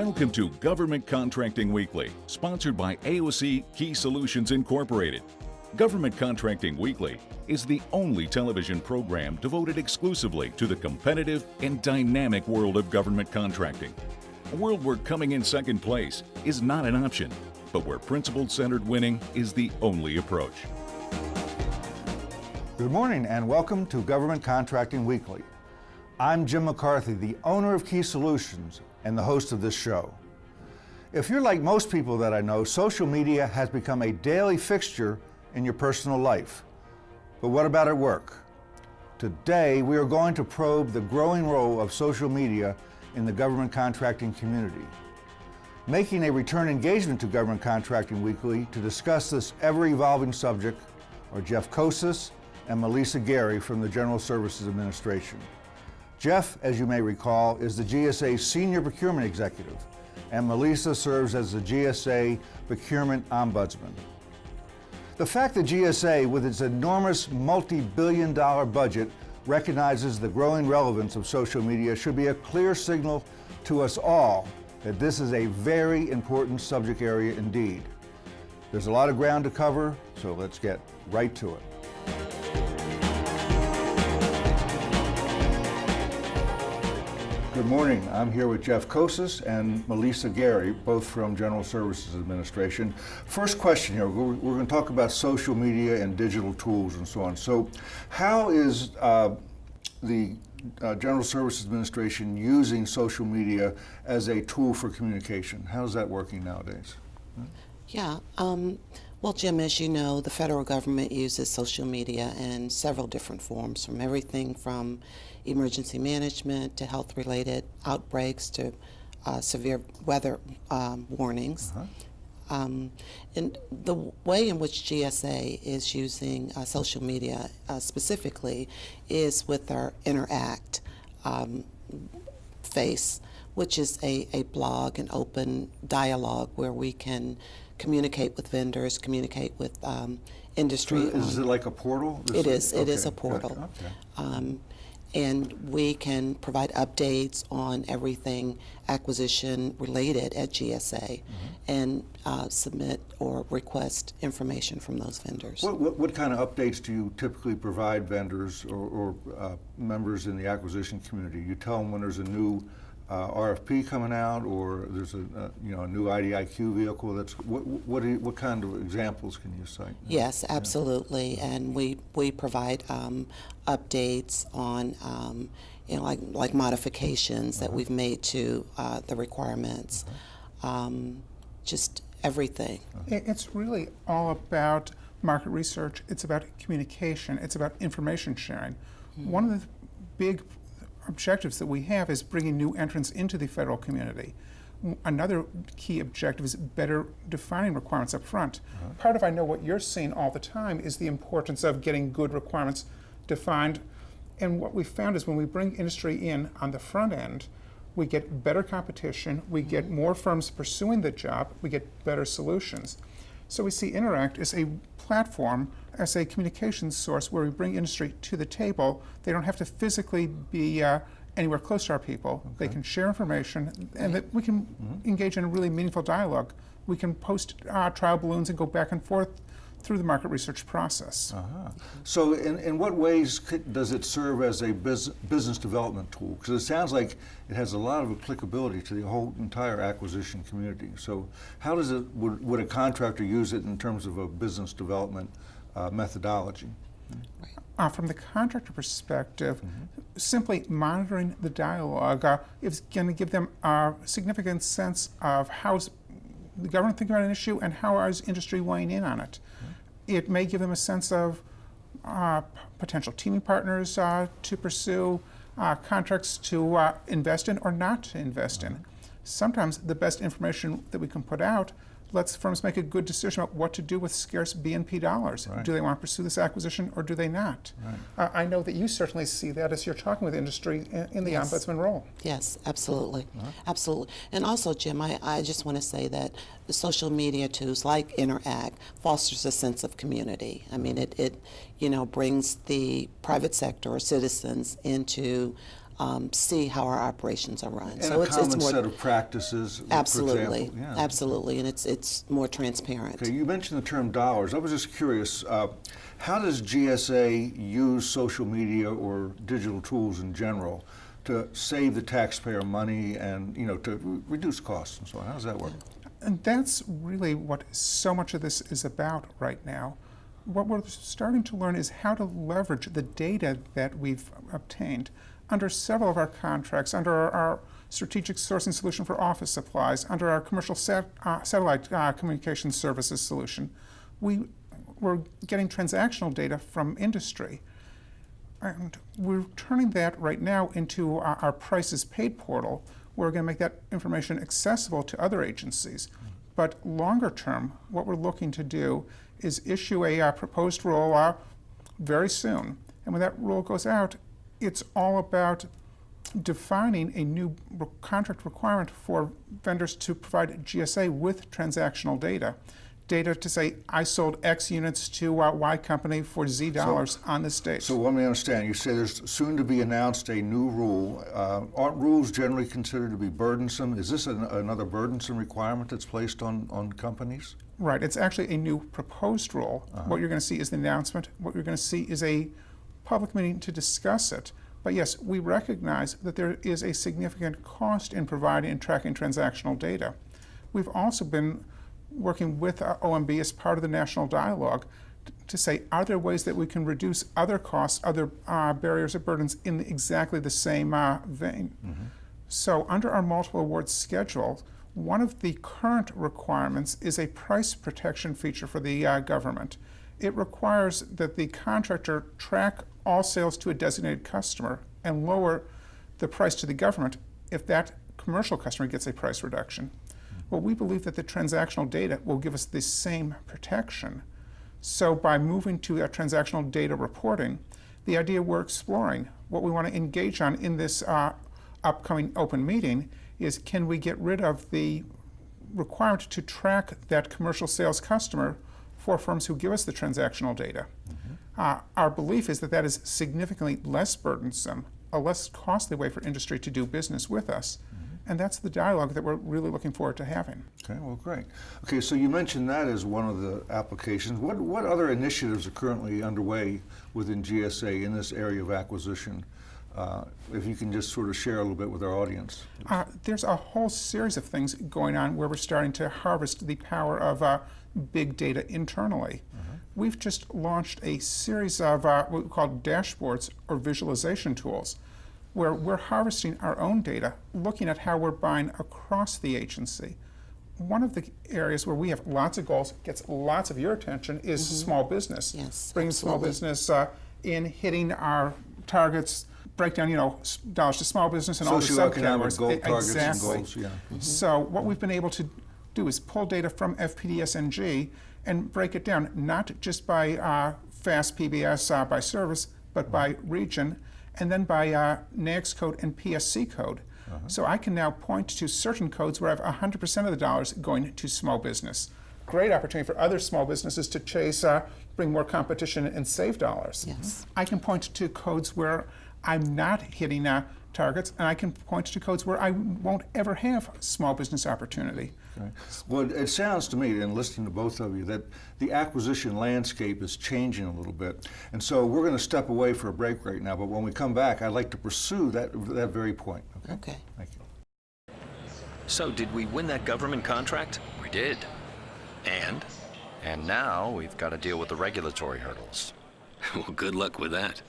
Welcome to Government Contracting Weekly, sponsored by AOC Key Solutions Incorporated. Government Contracting Weekly is the only television program devoted exclusively to the competitive and dynamic world of government contracting. A world where coming in second place is not an option, but where principle-centered winning is the only approach. Good morning and welcome to Government Contracting Weekly. I'm Jim McCarthy, the owner of Key Solutions and the host of this show. If you're like most people that I know, social media has become a daily fixture in your personal life. But what about at work? Today, we are going to probe the growing role of social media in the government contracting community. Making a return engagement to Government Contracting Weekly to discuss this ever-evolving subject are Jeff Kosis and Melissa Gary from the General Services Administration. Jeff, as you may recall, is the GSA Senior Procurement Executive, and Melissa serves as the GSA Procurement Ombudsman. The fact that GSA, with its enormous multi-billion-dollar budget, recognizes the growing relevance of social media should be a clear signal to us all that this is a very important subject area indeed. There's a lot of ground to cover, so let's get right to it. Good morning. I'm here with Jeff Kosis and Melissa Gary, both from General Services Administration. First question here, we're going to talk about social media and digital tools and so on. So how is the General Services Administration using social media as a tool for communication? How's that working nowadays? Yeah, well, Jim, as you know, the federal government uses social media in several different forms, from everything from emergency management to health-related outbreaks to severe weather warnings. And the way in which GSA is using social media specifically is with our Interact face, which is a blog, an open dialogue where we can communicate with vendors, communicate with industry. So is it like a portal? It is. Okay. It is a portal. Okay. And we can provide updates on everything acquisition related at GSA and submit or request information from those vendors. What kind of updates do you typically provide vendors or members in the acquisition community? You tell them when there's a new RFP coming out, or there's a new IDIQ vehicle. That's what kind of examples can you cite? Yes, absolutely, and we provide updates on like modifications that we've made to the requirements, just everything. It's really all about market research. It's about communication. It's about information sharing. One of the big objectives that we have is bringing new entrants into the federal community. Another key objective is better defining requirements up front. Part of I know what you're seeing all the time is the importance of getting good requirements defined. And what we found is when we bring industry in on the front end, we get better competition, we get more firms pursuing the job, we get better solutions. So we see Interact as a platform, as a communications source where we bring industry to the table. They don't have to physically be anywhere close to our people. Okay. They can share information, and that we can engage in a really meaningful dialogue. We can post trial balloons and go back and forth through the market research process. So in what ways does it serve as a business development tool? Because it sounds like it has a lot of applicability to the whole entire acquisition community. So how does it, would a contractor use it in terms of a business development methodology? From the contractor perspective, simply monitoring the dialogue is going to give them a significant sense of how's the government thinking about an issue and how is industry weighing in on it. It may give them a sense of potential teaming partners to pursue, contracts to invest in or not to invest in. Sometimes the best information that we can put out lets firms make a good decision about what to do with scarce B&P dollars. Right. Do they want to pursue this acquisition or do they not? Right. I know that you certainly see that as you're talking with industry in the ombudsman role. Yes, absolutely. Absolutely. And also, Jim, I just want to say that the social media tools like Interact fosters a sense of community. I mean, it brings the private sector or citizens into see how our operations are run. And So a it's common more set of practices, absolutely, for example. absolutely, and it's more transparent. Okay, you mentioned the term dollars. I was just curious, how does GSA use social media or digital tools in general to save the taxpayer money and, you know, to reduce costs and so on? How does that work? And that's really what so much of this is about right now. What we're starting to learn is how to leverage the data that we've obtained under several of our contracts, under our strategic sourcing solution for office supplies, under our commercial satellite communications services solution. We're getting transactional data from industry. And we're turning that right now into our prices paid portal. We're going to make that information accessible to other agencies. But longer term, what we're looking to do is issue a proposed rule very soon. And when that rule goes out, it's all about defining a new contract requirement for vendors to provide GSA with transactional data. Data to say, I sold X units to Y company for Z dollars on this date. So let me understand, you say there's soon to be announced a new rule. Aren't rules generally considered to be burdensome? Is this another burdensome requirement that's placed on companies? Right, it's actually a new proposed rule. What you're going to see is the announcement. What you're going to see is a public meeting to discuss it. But yes, we recognize that there is a significant cost in providing and tracking transactional data. We've also been working with OMB as part of the national dialogue to say, are there ways that we can reduce other costs, other barriers or burdens in exactly the same vein? So under our multiple awards schedule, one of the current requirements is a price protection feature for the government. It requires that the contractor track all sales to a designated customer and lower the price to the government if that commercial customer gets a price reduction. Well, we believe that the transactional data will give us the same protection. So by moving to transactional data reporting, the idea we're exploring, what we want to engage on in this upcoming open meeting is, can we get rid of the requirement to track that commercial sales customer for firms who give us the transactional data? Our belief is that that is significantly less burdensome, a less costly way for industry to do business with us. And that's the dialogue that we're really looking forward to having. Okay, well, great. Okay, so you mentioned that as one of the applications. What other initiatives are currently underway within GSA in this area of acquisition? If you can just sort of share a little bit with our audience. There's a whole series of things going on where we're starting to harvest the power of big data internally. We've just launched a series of what we call dashboards or visualization tools, where we're harvesting our own data, looking at how we're buying across the agency. One of the areas where we have lots of goals, gets lots of your attention, is small business. Yes, bringing absolutely. small business in, hitting our targets, break down, dollars to small business and all the subcategories. Socioeconomic goal targets exactly. and goals, yeah. So what we've been able to do is pull data from FPDS-NG and break it down, not just by FAST PBS by service, but by region, and then by NAICS code and PSC code. So I can now point to certain codes where I have 100% of the dollars going to small business. Great opportunity for other small businesses to chase, bring more competition and save dollars. Yes. I can point to codes where I'm not hitting targets, and I can point to codes where I won't ever have small business opportunity. Okay. Well, it sounds to me, in listening to both of you, that the acquisition landscape is changing a little bit. And so we're going to step away for a break right now, but when we come back, I'd like to pursue that very point. Okay. Thank you. So did we win that government contract? We did. And? And now we've got to deal with the regulatory hurdles. Well, good luck with that.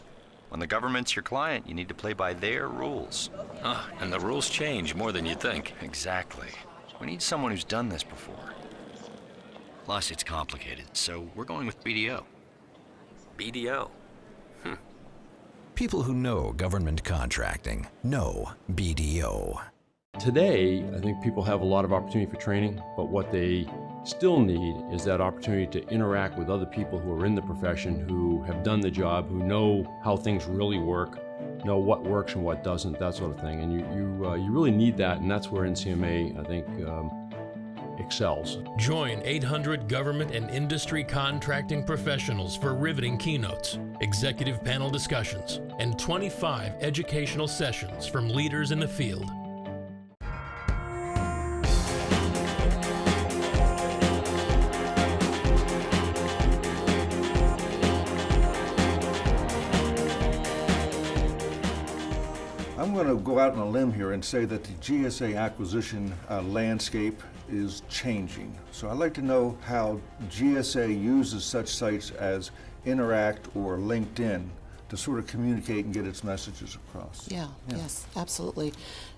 When the government's your client, you need to play by their rules. And the rules change more than you think. Exactly. We need someone who's done this before. Plus, it's complicated, so we're going with BDO. BDO? People who know government contracting know BDO. Today, I think people have a lot of opportunity for training, but what they still need is that opportunity to interact with other people who are in the profession, who have done the job, who know how things really work, know what works and what doesn't, that sort of thing. And you really need that, and that's where NCMA, I think, excels. Join 800 government and industry contracting professionals for riveting keynotes, executive panel discussions, and 25 educational sessions from leaders in the field. I'm going to go out on a limb here and say that the GSA acquisition landscape is changing. So I'd like to know how GSA uses such sites as Interact or LinkedIn to sort of communicate and get its messages across. Yes, absolutely.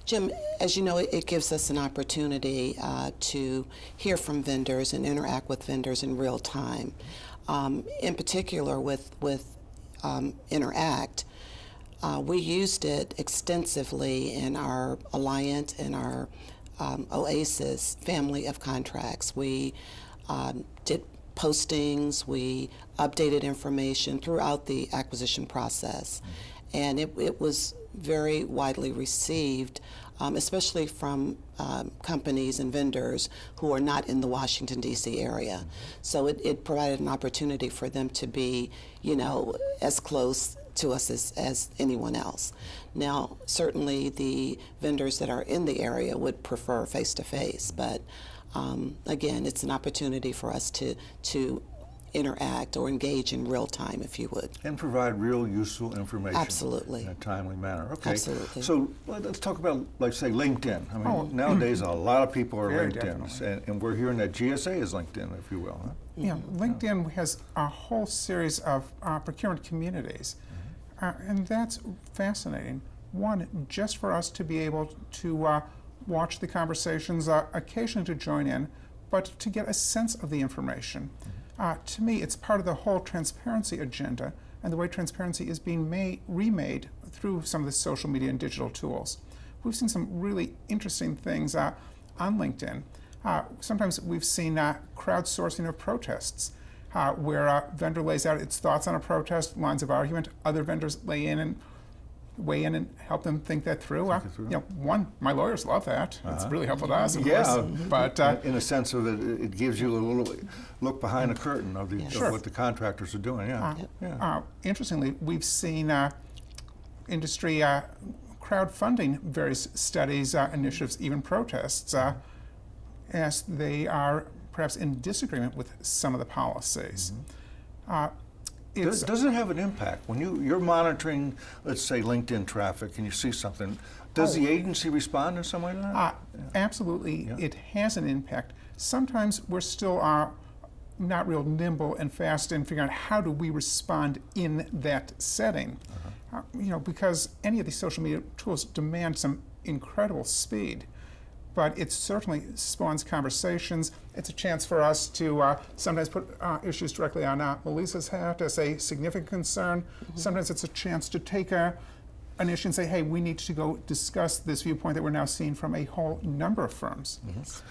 Jim, as you know, it gives us an opportunity to hear from vendors and interact with vendors in real time. In particular with Interact, we used it extensively in our Alliant and our Oasis family of contracts. We did postings, we updated information throughout the acquisition process, and it was very widely received, especially from companies and vendors who are not in the Washington, D.C. area. So it provided an opportunity for them to be, as close to us as anyone else. Now, certainly the vendors that are in the area would prefer face-to-face, but again, it's an opportunity for us to interact or engage in real time, if you would. And provide real useful information. Absolutely. In a timely manner. Okay. Absolutely. So let's talk about, like, say, LinkedIn. I mean, nowadays a lot of people are Very LinkedIn, and we're hearing that GSA is LinkedIn, if you will. Huh? Yeah, LinkedIn has a whole series of procurement communities, and that's fascinating. One, just for us to be able to watch the conversations, occasionally to join in, but to get a sense of the information. To me, it's part of the whole transparency agenda and the way transparency is being remade through some of the social media and digital tools. We've seen some really interesting things on LinkedIn. Sometimes we've seen crowdsourcing of protests, where a vendor lays out its thoughts on a protest, lines of argument, other vendors weigh in and help them think that through. My lawyers love that. It's really helpful to us, of course. But in a sense of it gives you a little look behind the curtain of, of what the contractors are doing. Interestingly, we've seen industry crowdfunding various studies, initiatives, even protests, as they are perhaps in disagreement with some of the policies. Does it have an impact? When you're monitoring, let's say, LinkedIn traffic and you see something, does the agency respond in some way to that? Absolutely, it has an impact. Sometimes we're still not real nimble and fast in figuring out how do we respond in that setting. Because any of these social media tools demand some incredible speed. But it certainly spawns conversations. It's a chance for us to sometimes put issues directly on Melissa's hat as a significant concern. Sometimes it's a chance to take an issue and say, hey, we need to go discuss this viewpoint that we're now seeing from a whole number of firms.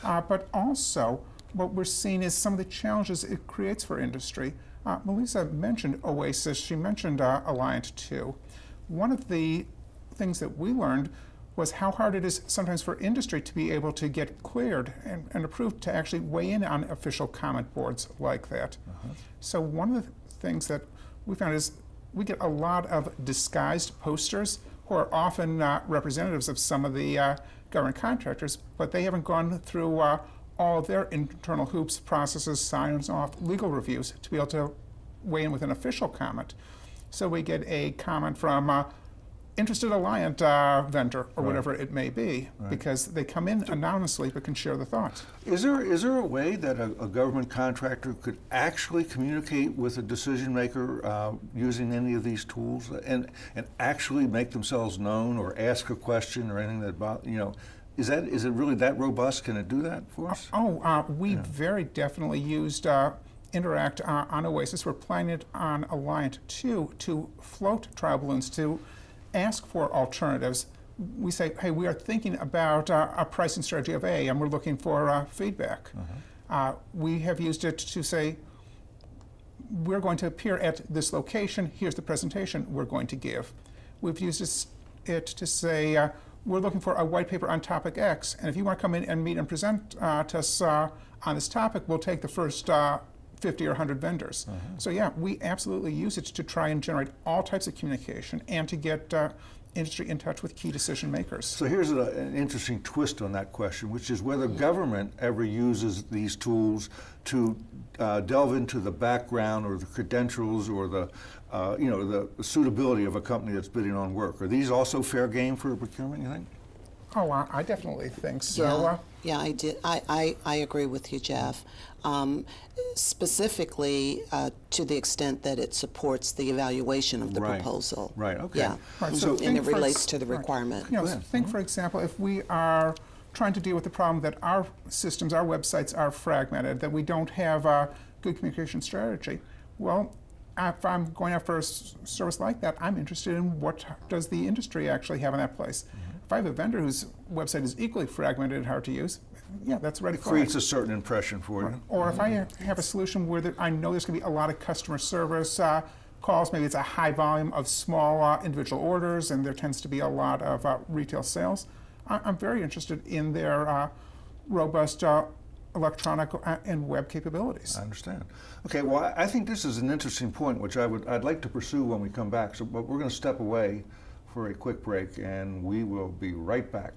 But also, what we're seeing is some of the challenges it creates for industry. Melissa mentioned Oasis. She mentioned Alliant too. One of the things that we learned was how hard it is sometimes for industry to be able to get cleared and approved to actually weigh in on official comment boards like that. So one of the things that we found is we get a lot of disguised posters who are often representatives of some of the government contractors, but they haven't gone through all of their internal hoops, processes, signs off, legal reviews to be able to weigh in with an official comment. So we get a comment from interested Alliant vendor or whatever it may be, because they come in anonymously but can share the thoughts. Is there a way that a government contractor could actually communicate with a decision maker using any of these tools and actually make themselves known or ask a question or anything that is it really that robust? Can it do that for us? We very definitely used Interact on Oasis. We're planning it on Alliant too, to float trial balloons, to ask for alternatives. We say, hey, we are thinking about a pricing strategy of A, and we're looking for feedback. We have used it to say, we're going to appear at this location, here's the presentation we're going to give. We've used it to say, we're looking for a white paper on topic X, and if you want to come in and meet and present to us on this topic, we'll take the first 50 or 100 vendors. So yeah, we absolutely use it to try and generate all types of communication and to get industry in touch with key decision makers. So here's an interesting twist on that question, which is whether government ever uses these tools to delve into the background or the credentials or the the suitability of a company that's bidding on work. Are these also fair game for procurement, you think? Oh, I definitely think so. Yeah, I did. I agree with you, Jeff. Specifically to the extent that it supports the evaluation of the proposal. Right. Okay. Yeah. Right, So, and it for relates to the requirement. You know, think, for example, if we are trying to deal with the problem that our systems, our websites are fragmented, that we don't have a good communication strategy. Well, if I'm going after a service like that, I'm interested in what does the industry actually have in that place. If I have a vendor whose website is equally fragmented and hard to use, yeah, that's ready for it. Creates a certain impression for you. Or if I have a solution where I know there's going to be a lot of customer service calls, maybe it's a high volume of small individual orders, and there tends to be a lot of retail sales, I'm very interested in their robust electronic and web capabilities. I understand. Okay, well, I think this is an interesting point, which I'd like to pursue when we come back. So, but we're going to step away for a quick break, and we will be right back.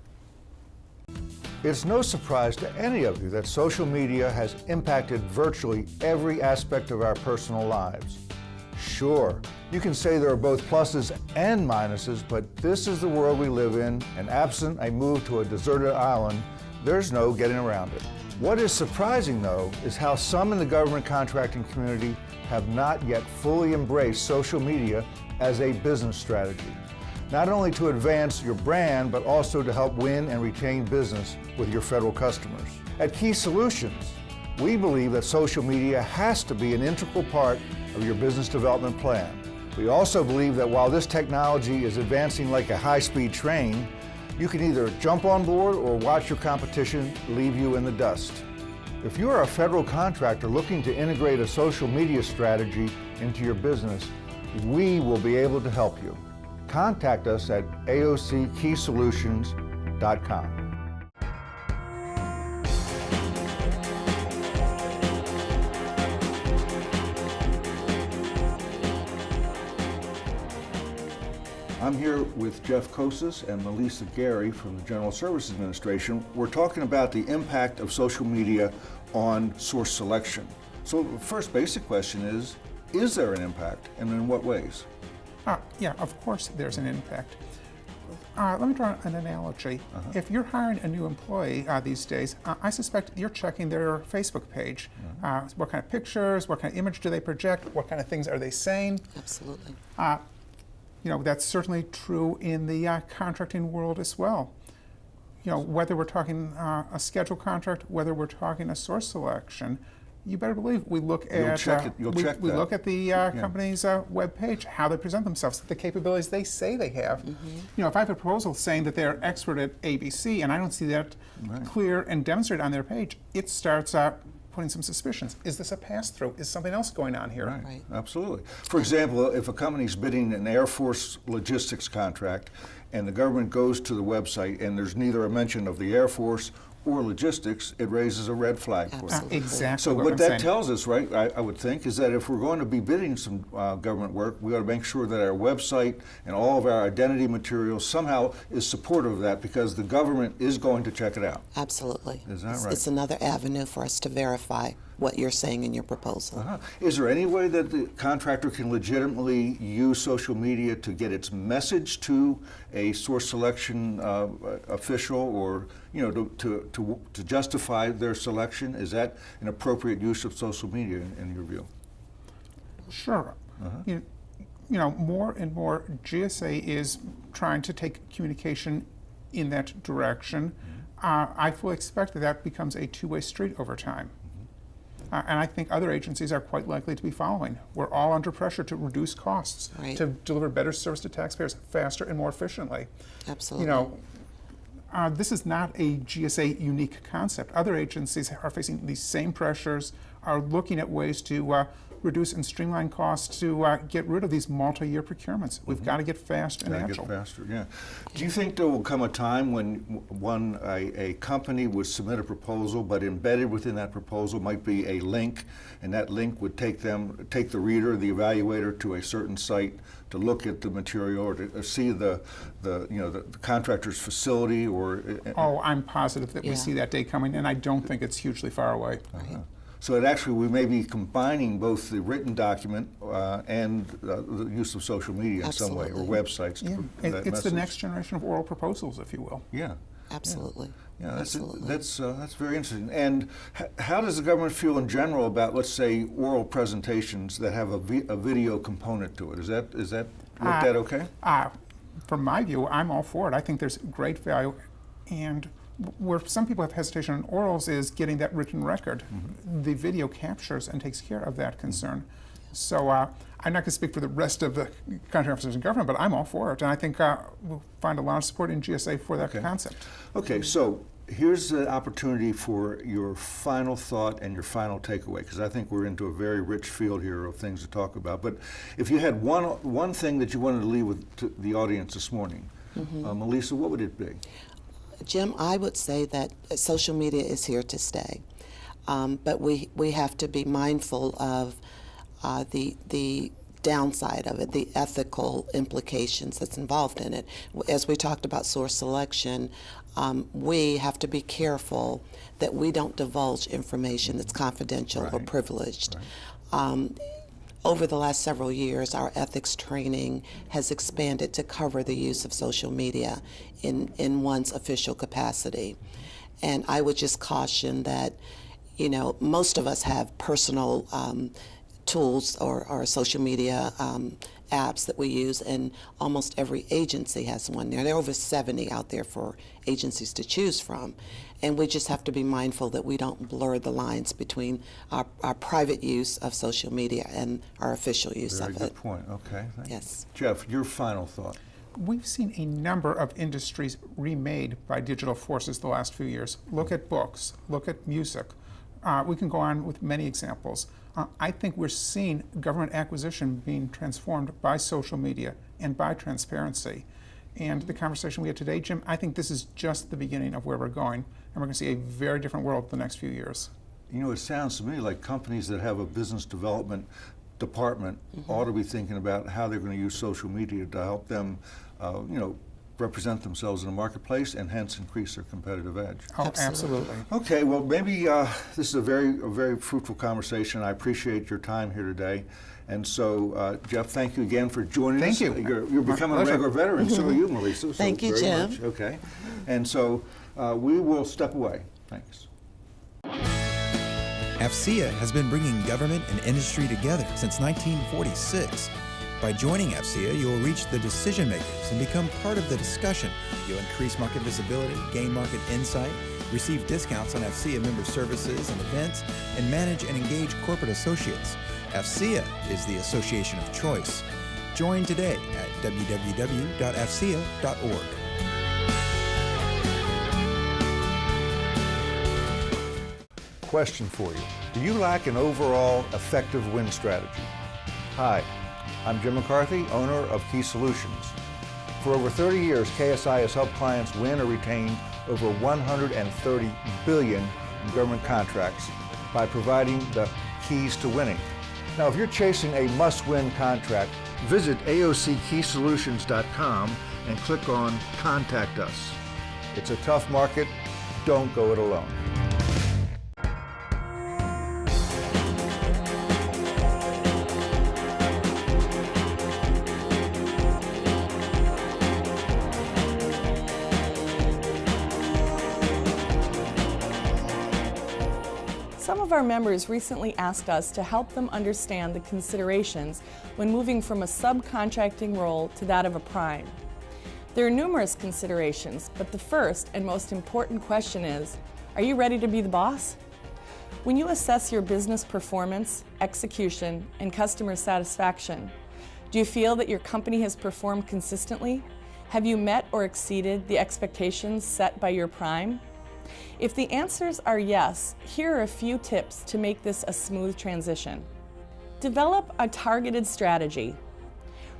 It's no surprise to any of you that social media has impacted virtually every aspect of our personal lives. Sure, you can say there are both pluses and minuses, but this is the world we live in, and absent a move to a deserted island, there's no getting around it. What is surprising, though, is how some in the government contracting community have not yet fully embraced social media as a business strategy, not only to advance your brand, but also to help win and retain business with your federal customers. At Key Solutions, we believe that social media has to be an integral part of your business development plan. We also believe that while this technology is advancing like a high-speed train, you can either jump on board or watch your competition leave you in the dust. If you are a federal contractor looking to integrate a social media strategy into your business, we will be able to help you. Contact us at aockeysolutions.com. I'm here with Jeff Kosas and Melissa Gary from the General Services Administration. We're talking about the impact of social media on source selection. So the first basic question is there an impact, and in what ways? Yeah, of course there's an impact. Let me draw an analogy. If you're hiring a new employee these days, I suspect you're checking their Facebook page. What kind of pictures, what kind of image do they project, what kind of things are they saying? Absolutely. You know, that's certainly true in the contracting world as well. You know, whether we're talking a scheduled contract, whether we're talking a source selection, you better believe we look at we look at the company's web page, how they present themselves, the capabilities they say they have. You know, if I have a proposal saying that they're expert at ABC and I don't see that clear and demonstrated on their page, it starts putting some suspicions. Is this a pass-through? Is something else going on here? Right. Absolutely. For example, if a company's bidding an Air Force logistics contract and the government goes to the website and there's neither a mention of the Air Force or logistics, it raises a red flag for them. Exactly. So what that tells us, right, I would think, is that if we're going to be bidding some government work, we ought to make sure that our website and all of our identity materials somehow is supportive of that, because the government is going to check it out. Absolutely. Is that right? It's another avenue for us to verify what you're saying in your proposal. Is there any way that the contractor can legitimately use social media to get its message to a source selection official, or to justify their selection? Is that an appropriate use of social media in your view? Sure. You know, more and more GSA is trying to take communication in that direction. I fully expect that becomes a two-way street over time. And I think other agencies are quite likely to be following. We're all under pressure to reduce costs, to deliver better service to taxpayers faster and more efficiently. Absolutely. You know, this is not a GSA unique concept. Other agencies are facing these same pressures, are looking at ways to reduce and streamline costs to get rid of these multi-year procurements. We've got to get fast and agile. Get faster, yeah. Do you think there will come a time when a company would submit a proposal, but embedded within that proposal might be a link, and that link would take the reader, the evaluator, to a certain site to look at the material or to see the contractor's facility? Or oh, I'm positive that we see that day coming, and I don't think it's hugely far away. So it actually, we may be combining both the written document and the use of social media in some way, or websites. Yeah. For that it's message. the next generation of oral proposals, if you will. Yeah. Absolutely. Yeah, Absolutely. that's very interesting. And how does the government feel in general about, let's say, oral presentations that have a video component to it? Is that looked at okay? From my view, I'm all for it. I think there's great value, and where some people have hesitation on orals is getting that written record. The video captures and takes care of that concern. So I'm not going to speak for the rest of the contract officers in government, but I'm all for it, and I think we'll find a lot of support in GSA for that concept. Okay, so here's the opportunity for your final thought and your final takeaway, because I think we're into a very rich field here of things to talk about. But if you had one thing that you wanted to leave with to the audience this morning, Melissa, what would it be? Jim, I would say that social media is here to stay, but we have to be mindful of the downside of it, the ethical implications that's involved in it. As we talked about source selection, we have to be careful that we don't divulge information that's confidential or privileged. Over the last several years, our ethics training has expanded to cover the use of social media in one's official capacity. And I would just caution that, most of us have personal tools or social media apps that we use, and almost every agency has one. There are over 70 out there for agencies to choose from, and we just have to be mindful that we don't blur the lines between our private use of social media and our official use of it. Very good point. Okay. Yes. Jeff, your final thought. We've seen a number of industries remade by digital forces the last few years. Look at books, look at music. We can go on with many examples. I think we're seeing government acquisition being transformed by social media and by transparency. And the conversation we had today, Jim, I think this is just the beginning of where we're going, and we're going to see a very different world the next few years. It sounds to me like companies that have a business development department ought to be thinking about how they're going to use social media to help them, represent themselves in the marketplace and hence increase their competitive edge. Oh, absolutely. Okay, well, maybe this is a very fruitful conversation. I appreciate your time here today. And so, Jeff, thank you again for joining us. Thank you. You're becoming a regular veteran, so are you, Melissa. So Thank you, very Jim. much. Okay. And so we will step away. Thanks. AFCEA has been bringing government and industry together since 1946. By joining AFCEA, you will reach the decision makers and become part of the discussion. You'll increase market visibility, gain market insight, receive discounts on AFCEA member services and events, and manage and engage corporate associates. AFCEA is the association of choice. Join today at www.afcea.org. Question for you. Do you lack an overall effective win strategy? Hi, I'm Jim McCarthy, owner of Key Solutions. For over 30 years, KSI has helped clients win or retain over $130 billion in government contracts by providing the keys to winning. Now, if you're chasing a must-win contract, visit aockeysolutions.com and click on Contact Us. It's a tough market. Don't go it alone. Some of our members recently asked us to help them understand the considerations when moving from a subcontracting role to that of a prime. There are numerous considerations, but the first and most important question is, are you ready to be the boss? When you assess your business performance, execution, and customer satisfaction, do you feel that your company has performed consistently? Have you met or exceeded the expectations set by your prime? If the answers are yes, here are a few tips to make this a smooth transition. Develop a targeted strategy.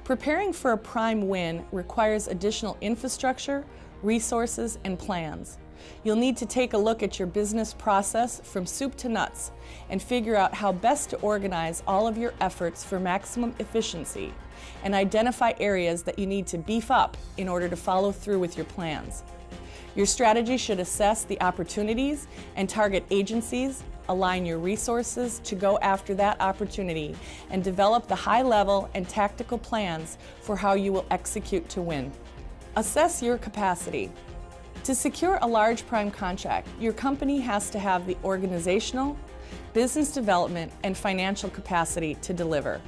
Preparing for a prime win requires additional infrastructure, resources, and plans. You'll need to take a look at your business process from soup to nuts and figure out how best to organize all of your efforts for maximum efficiency and identify areas that you need to beef up in order to follow through with your plans. Your strategy should assess the opportunities and target agencies, align your resources to go after that opportunity, and develop the high-level and tactical plans for how you will execute to win. Assess your capacity. To secure a large prime contract, your company has to have the organizational, business development, and financial capacity to deliver.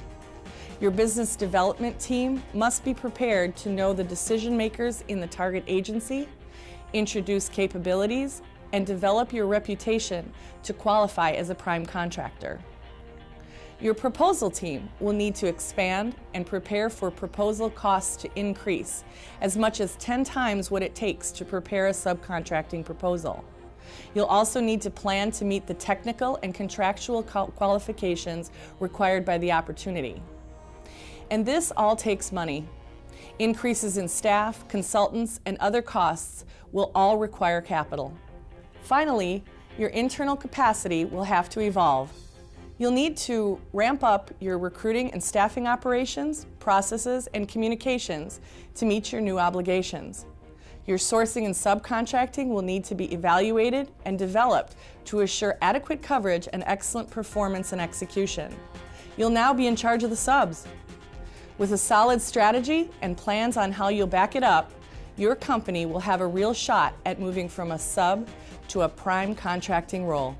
Your business development team must be prepared to know the decision makers in the target agency, introduce capabilities, and develop your reputation to qualify as a prime contractor. Your proposal team will need to expand and prepare for proposal costs to increase as much as 10 times what it takes to prepare a subcontracting proposal. You'll also need to plan to meet the technical and contractual qualifications required by the opportunity. And this all takes money. Increases in staff, consultants, and other costs will all require capital. Finally, your internal capacity will have to evolve. You'll need to ramp up your recruiting and staffing operations, processes, and communications to meet your new obligations. Your sourcing and subcontracting will need to be evaluated and developed to assure adequate coverage and excellent performance and execution. You'll now be in charge of the subs. With a solid strategy and plans on how you'll back it up, your company will have a real shot at moving from a sub to a prime contracting role.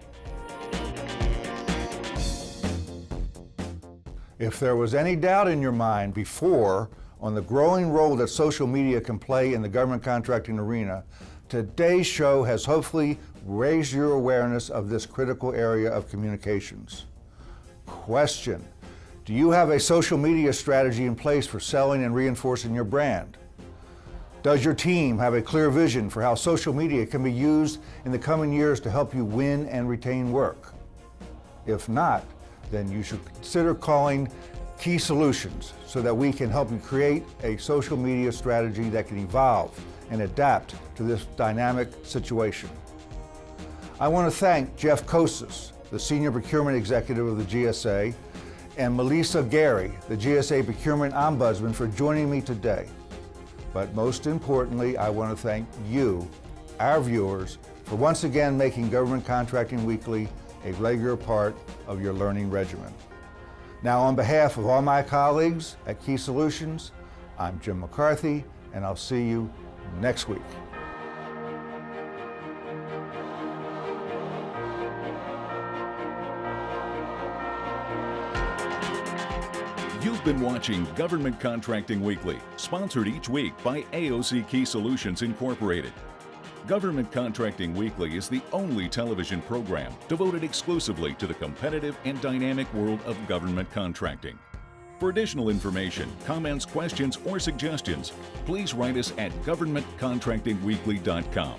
If there was any doubt in your mind before on the growing role that social media can play in the government contracting arena, today's show has hopefully raised your awareness of this critical area of communications. Question: do you have a social media strategy in place for selling and reinforcing your brand? Does your team have a clear vision for how social media can be used in the coming years to help you win and retain work? If not, then you should consider calling Key Solutions so that we can help you create a social media strategy that can evolve and adapt to this dynamic situation. I want to thank Jeff Kosis, the Senior Procurement Executive of the GSA, and Melissa Gary, the GSA Procurement Ombudsman, for joining me today. But most importantly, I want to thank you, our viewers, for once again making Government Contracting Weekly a regular part of your learning regimen. Now, on behalf of all my colleagues at Key Solutions, I'm Jim McCarthy, and I'll see you next week. You've been watching Government Contracting Weekly, sponsored each week by AOC Key Solutions Incorporated. Government Contracting Weekly is the only television program devoted exclusively to the competitive and dynamic world of government contracting. For additional information, comments, questions, or suggestions, please write us at governmentcontractingweekly.com.